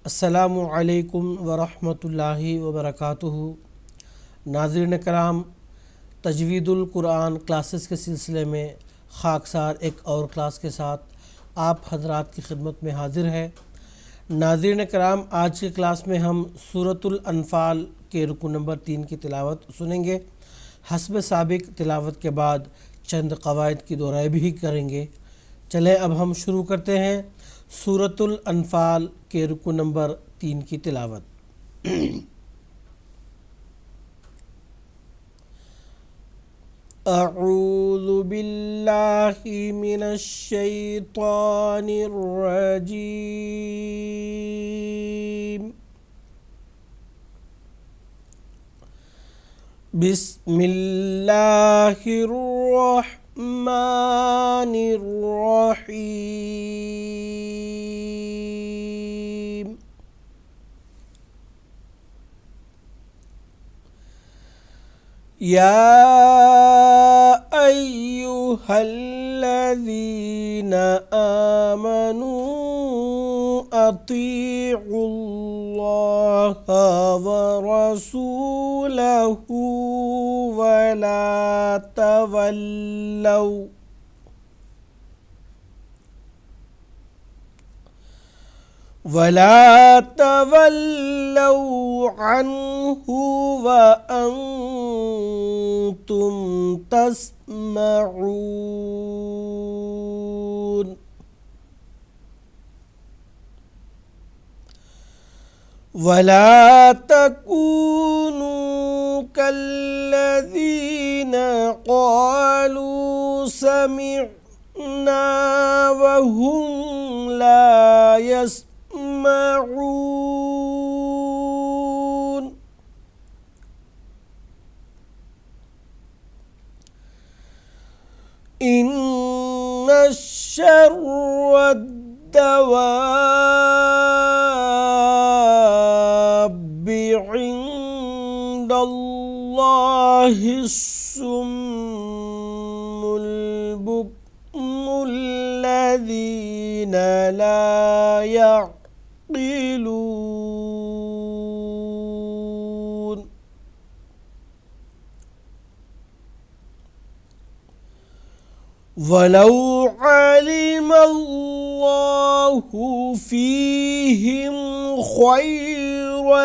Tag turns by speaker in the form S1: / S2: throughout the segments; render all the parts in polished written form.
S1: السلام علیکم ورحمۃ اللہ وبرکاتہ۔ ناظرین کرام، تجوید القرآن کلاسز کے سلسلے میں خاکسار ایک اور کلاس کے ساتھ آپ حضرات کی خدمت میں حاضر ہے۔ ناظرین کرام، آج کی کلاس میں ہم سورۃ الانفال کے رکوع نمبر 3 کی تلاوت سنیں گے۔ حسب سابق تلاوت کے بعد چند قواعد کی دہرائی بھی کریں گے۔ چلیں اب ہم شروع کرتے ہیں سورۃ الانفال کے رکوع نمبر 3 کی تلاوت۔ اعوذ باللہ من الشیطان الرجیم، بسم اللہ الرحمن الرحیم۔ یا ایہا الذین آمنوا اطیعوا اللہ ورسولہ ولا تولوا عنہ وانتم تسمعون۔ ولا تكونوا كالذين قالوا سمعنا وهم لا يسمعون۔ إن شر الدواب عند الله الصم البكم الذين لا يعقلون۔ ولو علم الله فيهم خيرا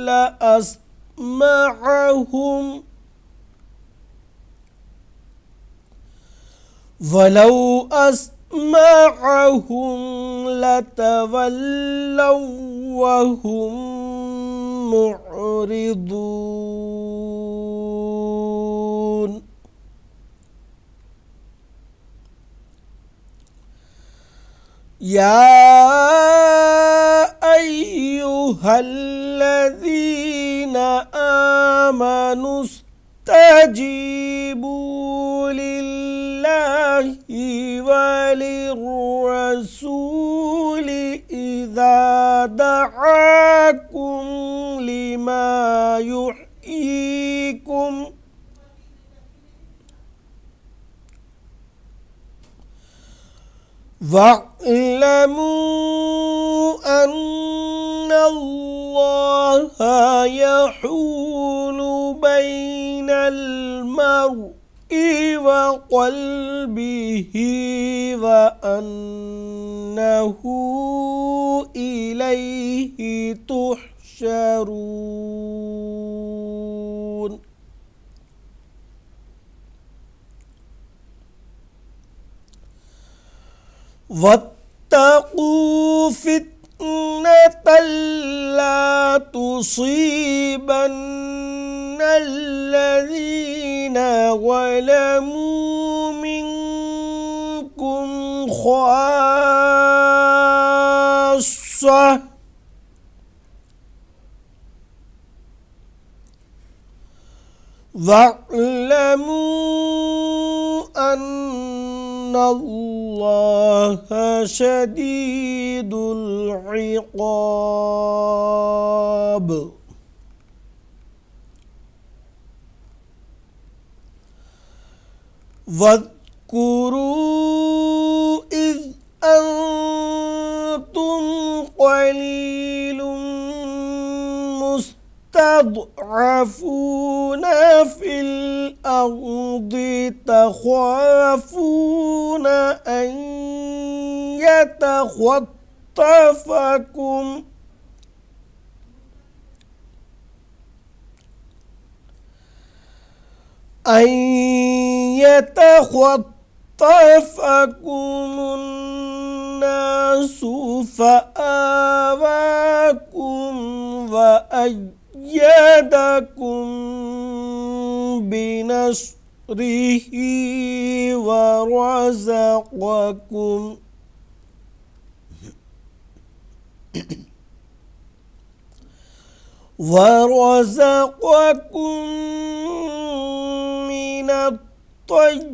S1: لأسمعهم ولو أسمعهم لتولوا وهم معرضون۔ يا أيها الذين آمنوا استجيبوا لله وللرسول إذا دعاكم لما يحييكم واعلموا أن الله يحول بين المرء وقلبه وأنه إليه تحشرون۔ واتقوا فتنة لا تصيبن الذين ظلموا منكم خاصة واعلموا أن الله شديد العقاب۔ واذكروا إذ أنتم قليل مستضعفون في الأرض تخافون أن يتخطفكم الناس فآواكم وأيدكم بنصره ورزقكم من الطيبات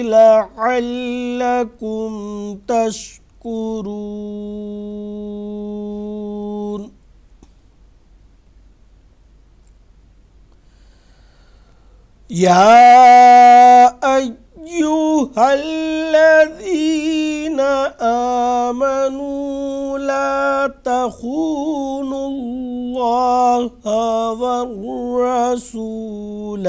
S1: لعلكم تشكرون. يا أيها الذين آمنوا لا تخونوا الله والرسول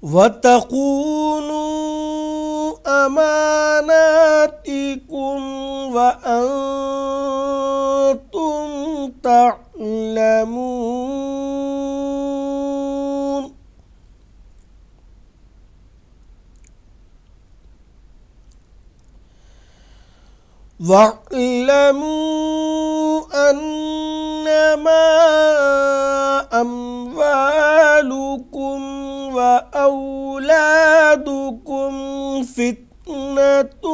S1: وتخونوا أماناتكم وأنتم تعلمون. واعلموا أنما أموالكم وأولادكم فتنة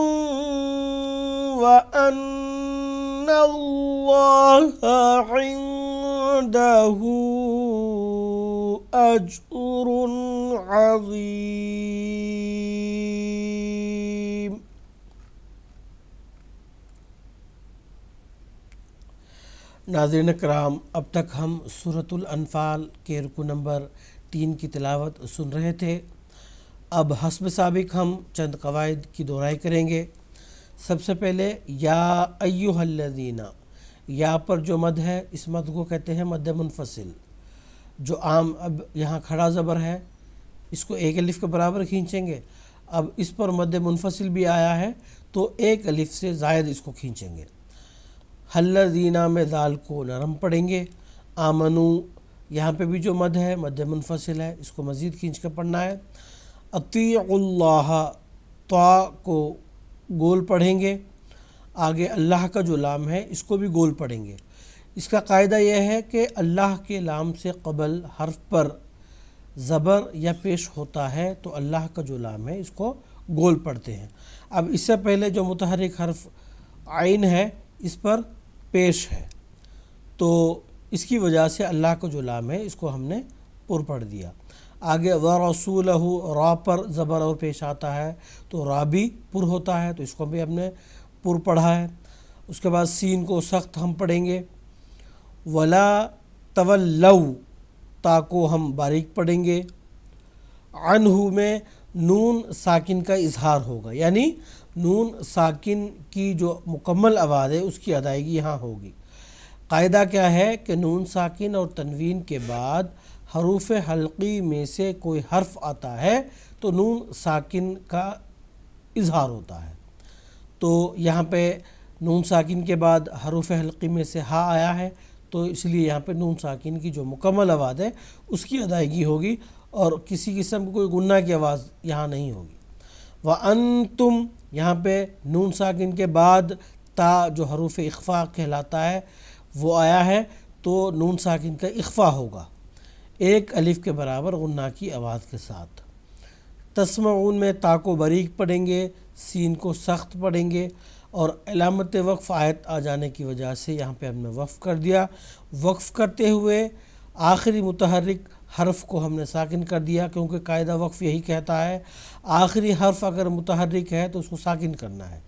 S1: وأن الله عنده أجر عظيم. ناظرین کرام، اب تک ہم سورۃ الانفال کے رکوع نمبر 3 کی تلاوت سن رہے تھے۔ اب حسب سابق ہم چند قواعد کی دہرائی کریں گے۔ سب سے پہلے یا ایھا الذین، یا پر جو مد ہے اس مد کو کہتے ہیں مد منفصل، جو عام اب یہاں کھڑا زبر ہے اس کو ایک الف کے برابر کھینچیں گے، اب اس پر مد منفصل بھی آیا ہے تو ایک الف سے زائد اس کو کھینچیں گے۔ الذین میں دال کو نرم پڑھیں گے۔ آمنو یہاں پہ بھی جو مد ہے مد منفصل ہے، اس کو مزید کھینچ کر پڑھنا ہے۔ اطیعوا اللہ، طا کو گول پڑھیں گے، آگے اللہ کا جو لام ہے اس کو بھی گول پڑھیں گے۔ اس کا قاعدہ یہ ہے کہ اللہ کے لام سے قبل حرف پر زبر یا پیش ہوتا ہے تو اللہ کا جو لام ہے اس کو گول پڑھتے ہیں۔ اب اس سے پہلے جو متحرک حرف عین ہے اس پر پیش ہے تو اس کی وجہ سے اللہ کا جو لام ہے اس کو ہم نے پر پڑھ دیا۔ آگے ورسولہ، را پر زبر اور پیش آتا ہے تو را بھی پر ہوتا ہے تو اس کو بھی ہم نے پر پڑھا ہے۔ اس کے بعد سین کو سخت ہم پڑھیں گے۔ ولا تولوا، تا کو ہم باریک پڑھیں گے۔ عنہ میں نون ساکن کا اظہار ہوگا، یعنی نون ساکن کی جو مکمل آواز ہے اس کی ادائیگی یہاں ہوگی۔ قاعدہ کیا ہے کہ نون ساکن اور تنوین کے بعد حروف حلقی میں سے کوئی حرف آتا ہے تو نون ساکن کا اظہار ہوتا ہے، تو یہاں پہ نون ساکن کے بعد حروف حلقی میں سے ہا آیا ہے تو اس لیے یہاں پہ نون ساکن کی جو مکمل آواز ہے اس کی ادائیگی ہوگی اور کسی قسم کی کوئی غنہ کی آواز یہاں نہیں ہوگی۔ وَأَنْتُمْ، یہاں پہ نون ساکن کے بعد تا جو حروف اخفاء کہلاتا ہے وہ آیا ہے تو نون ساکن کا اخفاء ہوگا ایک الف کے برابر غنہ کی آواز کے ساتھ۔ تسمعون میں تا کو باریک پڑھیں گے، سین کو سخت پڑھیں گے اور علامت وقف آیت آ جانے کی وجہ سے یہاں پہ ہم نے وقف کر دیا۔ وقف کرتے ہوئے آخری متحرک حرف کو ہم نے ساکن کر دیا کیونکہ قاعدہ وقف یہی کہتا ہے آخری حرف اگر متحرک ہے تو اس کو ساکن کرنا ہے۔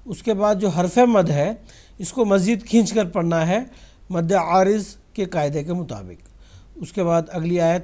S1: اس کے بعد جو حرف مد ہے اس کو مزید کھینچ کر پڑھنا ہے مد عارض کے قاعدے کے مطابق۔ اس کے بعد اگلی آیت